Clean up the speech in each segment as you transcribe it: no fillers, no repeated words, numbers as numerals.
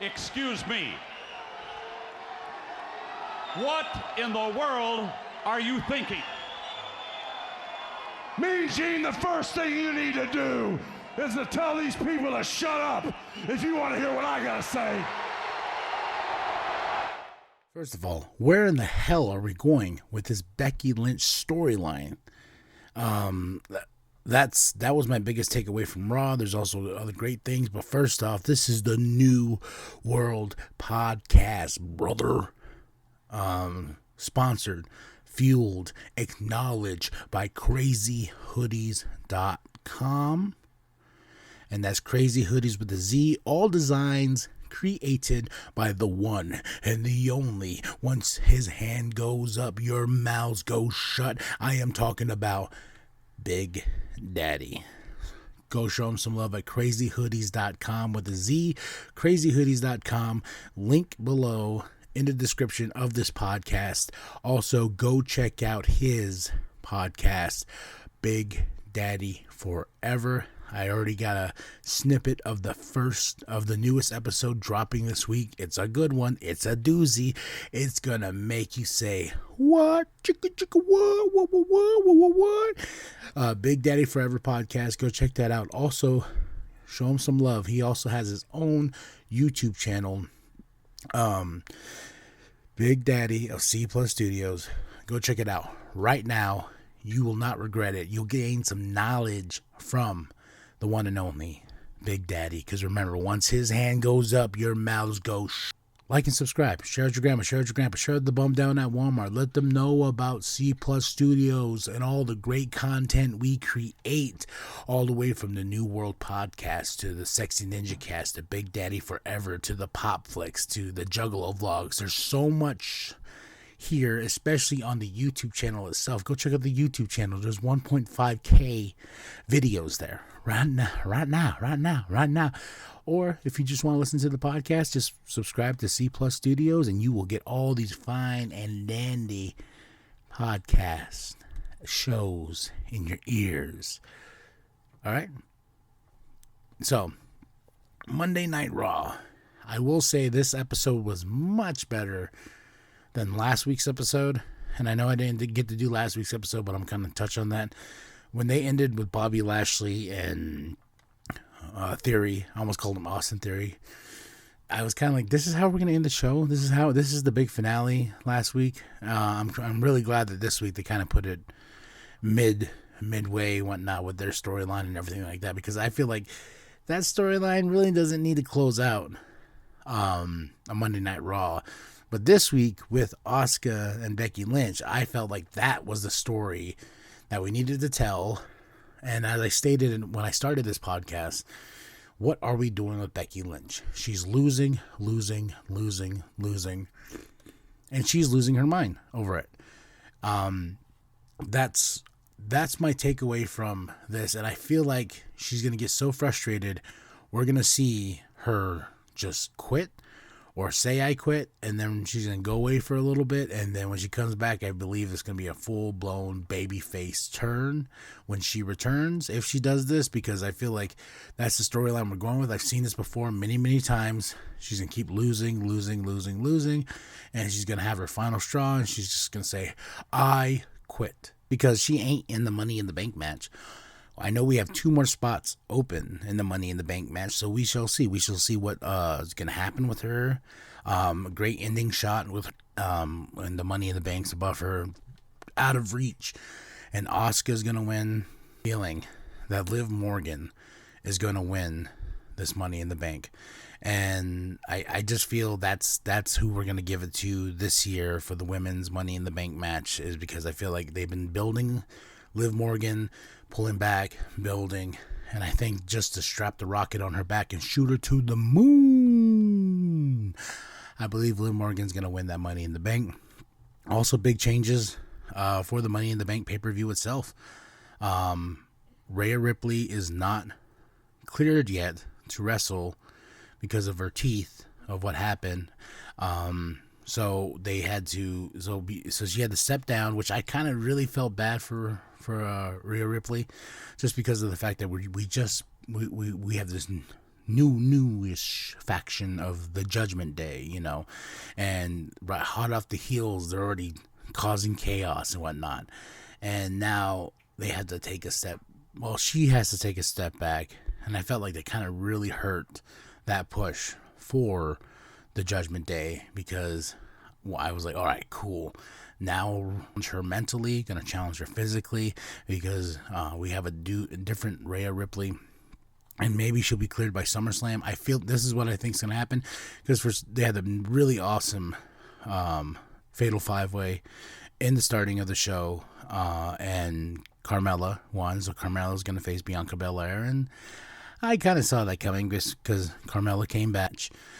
Excuse me. What in the world are you thinking? Mean Gene, the first thing you need to do is to tell these people to shut up if you want to hear what I gotta say. First of all, where in the hell are we going with this Becky Lynch storyline? That was my biggest takeaway from Raw. There's also other great things, but first off, this is the New World Podcast, brother. Sponsored, fueled, acknowledged by crazyhoodiez.com. And that's Crazy Hoodies with a Z. All designs created by the one and the only. Once his hand goes up, your mouths go shut. I am talking about Big Daddy. Go show him some love at crazyhoodiez.com with a Z. Crazyhoodiez.com. Link below in the description of this podcast. Also, go check out his podcast, Big Daddy Forever. I already got a snippet of the newest episode dropping this week. It's a good one. It's a doozy. It's gonna make you say, what? Chicka, chicka, what? Big Daddy Forever podcast. Go check that out. Also, show him some love. He also has his own YouTube channel. Big Daddy of C Plus Studios. Go check it out right now. You will not regret it. You'll gain some knowledge from the one and only Big Daddy. Because remember, once his hand goes up, your mouths go Like and subscribe. Share with your grandma. Share with your grandpa. Share with the bum down at Walmart. Let them know about C Plus Studios and all the great content we create. All the way from the New World Podcast to the Sexy Ninja Cast to Big Daddy Forever to the Pop Flicks to the Juggalo Vlogs. There's so much here, especially on the YouTube channel itself. Go check out the YouTube channel. There's 1.5K videos there right now. Or if you just want to listen to the podcast, just subscribe to C Plus Studios and you will get all these fine and dandy podcast shows in your ears. All right. So, Monday Night Raw. I will say this episode was much better than last week's episode. And I know I didn't get to do last week's episode, but I'm going to touch on that. When they ended with Bobby Lashley and Theory, I almost called him Austin Theory. I was kind of like, this is how we're going to end the show. This is the big finale last week. I'm really glad that this week they kind of put it midway, whatnot, with their storyline and everything like that, because I feel like that storyline really doesn't need to close out a Monday Night Raw. But this week with Asuka and Becky Lynch, I felt like that was the story that we needed to tell. And as I stated when I started this podcast, what are we doing with Becky Lynch? She's losing. And she's losing her mind over it. That's my takeaway from this. And I feel like she's going to get so frustrated. We're going to see her just quit or say I quit. And then she's going to go away for a little bit. And then when she comes back, I believe it's going to be a full-blown babyface turn when she returns. If she does this, because I feel like that's the storyline we're going with. I've seen this before many times. She's going to keep losing. And she's going to have her final straw. And she's just going to say, I quit. Because she ain't in the Money in the Bank match. I know we have 2 more spots open in the Money in the Bank match, so we shall see. We shall see what is going to happen with her. A great ending shot with and the Money in the Bank's above her, out of reach. And Asuka's going to win. Feeling that Liv Morgan is going to win this Money in the Bank. And I just feel that's who we're going to give it to this year for the women's Money in the Bank match, is because I feel like they've been building Liv Morgan, pulling back, building, and I think just to strap the rocket on her back and shoot her to the moon, I believe Liv Morgan's going to win that Money in the Bank. Also, big changes for the Money in the Bank pay-per-view itself. Rhea Ripley is not cleared yet to wrestle because of her teeth, of what happened. So they had to, so she had to step down, which I kind of really felt bad for Rhea Ripley, just because of the fact that we have this newish faction of the Judgment Day, you know, and right hot off the heels, they're already causing chaos and whatnot. And now they had to take a step. Well, she has to take a step back, and I felt like they kind of really hurt that push for the Judgment Day because I was like, all right, cool. Now challenge her mentally, gonna challenge her physically because we have a different Rhea Ripley, and maybe she'll be cleared by SummerSlam. I feel this is what I think is gonna happen because they had a really awesome Fatal 5-Way in the starting of the show, and Carmella won, so Carmella's gonna face Bianca Belair, and I kind of saw that coming because Carmella came back.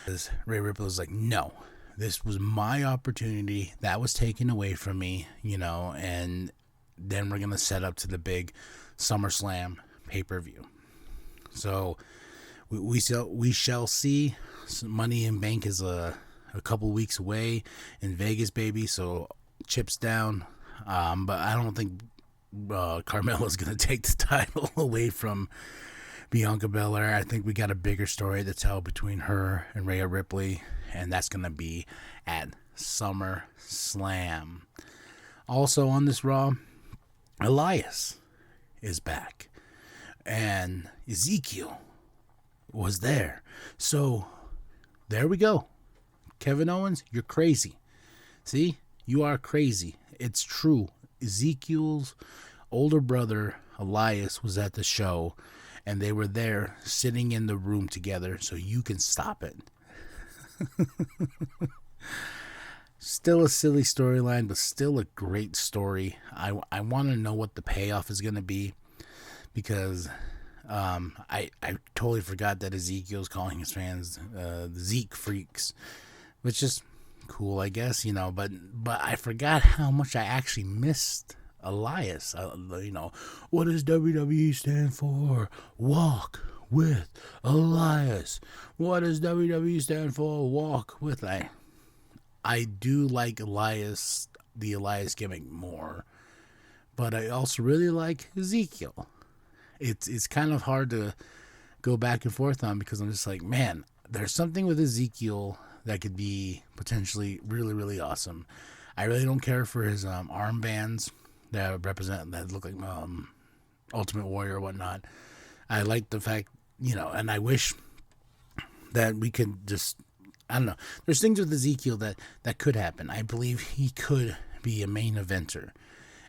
Because Rhea Ripley was like, no. This was my opportunity that was taken away from me, you know, and then we're going to set up to the big SummerSlam pay-per-view. So we shall see. Money in Bank is a couple weeks away in Vegas, baby, so chips down. But I don't think Carmella's going to take the title away from Bianca Belair. I think we got a bigger story to tell between her and Rhea Ripley, and that's going to be at SummerSlam. Also on this Raw, Elias is back, and Ezekiel was there. So there we go. Kevin Owens, you're crazy. See? You are crazy. It's true. Ezekiel's older brother, Elias, was at the show, and they were there sitting in the room together, so you can stop it. Still a silly storyline, but still a great story. I want to know what the payoff is going to be, because I totally forgot that Ezekiel's calling his fans the Zeke Freaks, which is cool, I guess, you know, but I forgot how much I actually missed Elias. You know, what does WWE stand for? Walk with Elias. What does WWE stand for? Walk with. I do like Elias, the Elias gimmick more, but I also really like Ezekiel. It's kind of hard to go back and forth on, because I'm just like, man, there's something with Ezekiel that could be potentially really, really awesome. I really don't care for his armbands that represent, that look like Ultimate Warrior or whatnot. I like the fact, you know, and I wish that we could just, I don't know. There's things with Ezekiel that could happen. I believe he could be a main eventer.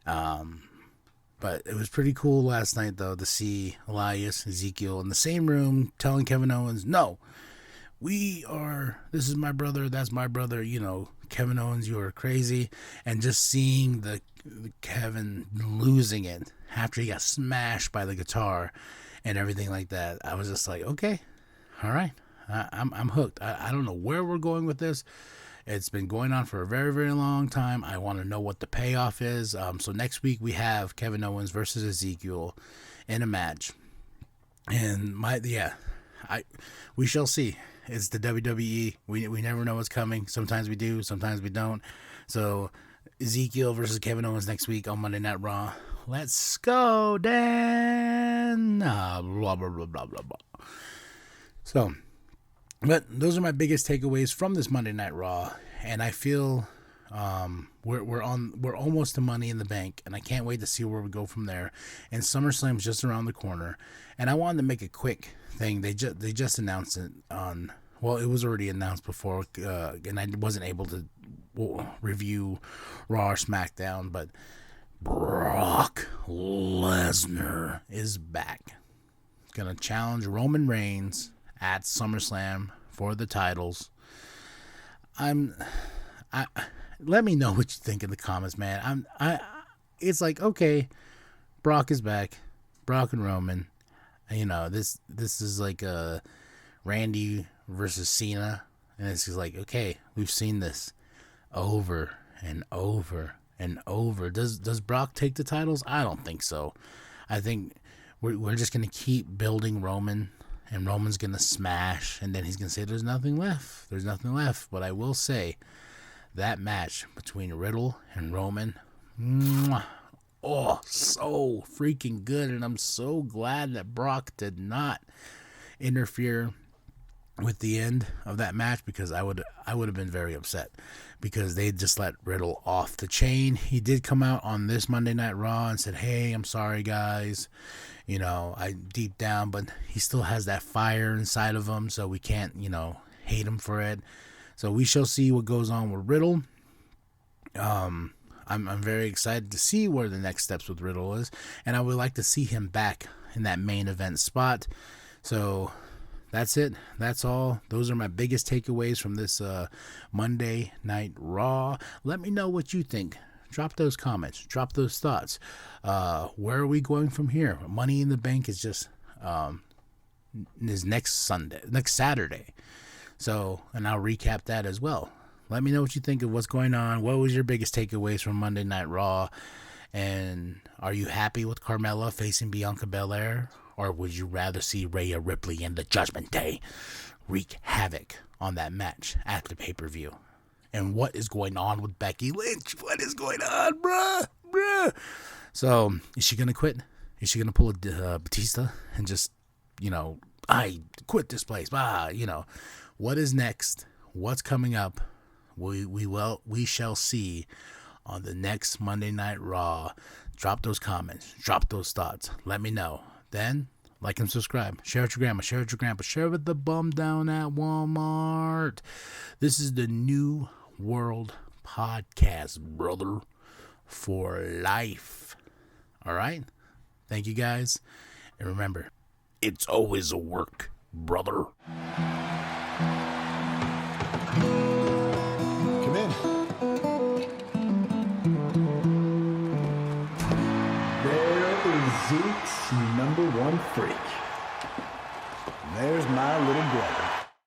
But it was pretty cool last night, though, to see Elias, Ezekiel in the same room telling Kevin Owens, no, this is my brother, that's my brother, you know, Kevin Owens, you are crazy. And just seeing the Kevin losing it after he got smashed by the guitar and everything like that, I was just like, okay, all right, I'm hooked. I don't know where we're going with this. It's been going on for a very, very long time. I want to know what the payoff is. So next week we have Kevin Owens versus Ezekiel in a match, and we shall see. It's the WWE. We never know what's coming. Sometimes we do, sometimes we don't. So Ezekiel versus Kevin Owens next week on Monday Night Raw. Let's go, Dan. Blah, blah, blah, blah, blah, blah. So, but those are my biggest takeaways from this Monday Night Raw. And I feel we're almost to Money in the Bank, and I can't wait to see where we go from there. And SummerSlam's just around the corner. And I wanted to make a quick thing. They just announced it on, well, it was already announced before, and I wasn't able to review Raw or SmackDown, but Brock Lesnar is back. Gonna challenge Roman Reigns at SummerSlam for the titles. Let me know what you think in the comments, man. It's like, okay, Brock is back, Brock and Roman. You know, this is like a Randy versus Cena, and it's just like, okay, we've seen this over and over and over. Does Brock take the titles? I don't think so. I think we're just gonna keep building Roman, and Roman's gonna smash, and then he's gonna say there's nothing left. There's nothing left. But I will say that match between Riddle and Roman, oh, so freaking good. And I'm so glad that Brock did not interfere with the end of that match, because I would have been very upset because they just let Riddle off the chain. He did come out on this Monday Night Raw and said, "Hey, I'm sorry guys, you know, I deep down," but he still has that fire inside of him, so we can't, you know, hate him for it. So we shall see what goes on with Riddle. I'm very excited to see where the next steps with Riddle is, and I would like to see him back in that main event spot. So that's it. That's all. Those are my biggest takeaways from this Monday Night Raw. Let me know what you think. Drop those comments. Drop those thoughts. Where are we going from here? Money in the Bank is just is next Saturday. So, and I'll recap that as well. Let me know what you think of what's going on. What was your biggest takeaways from Monday Night Raw? And are you happy with Carmella facing Bianca Belair? Or would you rather see Rhea Ripley and the Judgment Day wreak havoc on that match at the pay-per-view? And what is going on with Becky Lynch? What is going on, bruh? So, is she going to quit? Is she going to pull a Batista and just, you know, I quit this place? You know, what is next? What's coming up? We shall see on the next Monday Night Raw. Drop those comments. Drop those thoughts. Let me know. Then, like and subscribe. Share it with your grandma. Share it with your grandpa. Share it with the bum down at Walmart. This is the New World Podcast, brother, for life. All right? Thank you, guys. And remember, it's always a work, brother.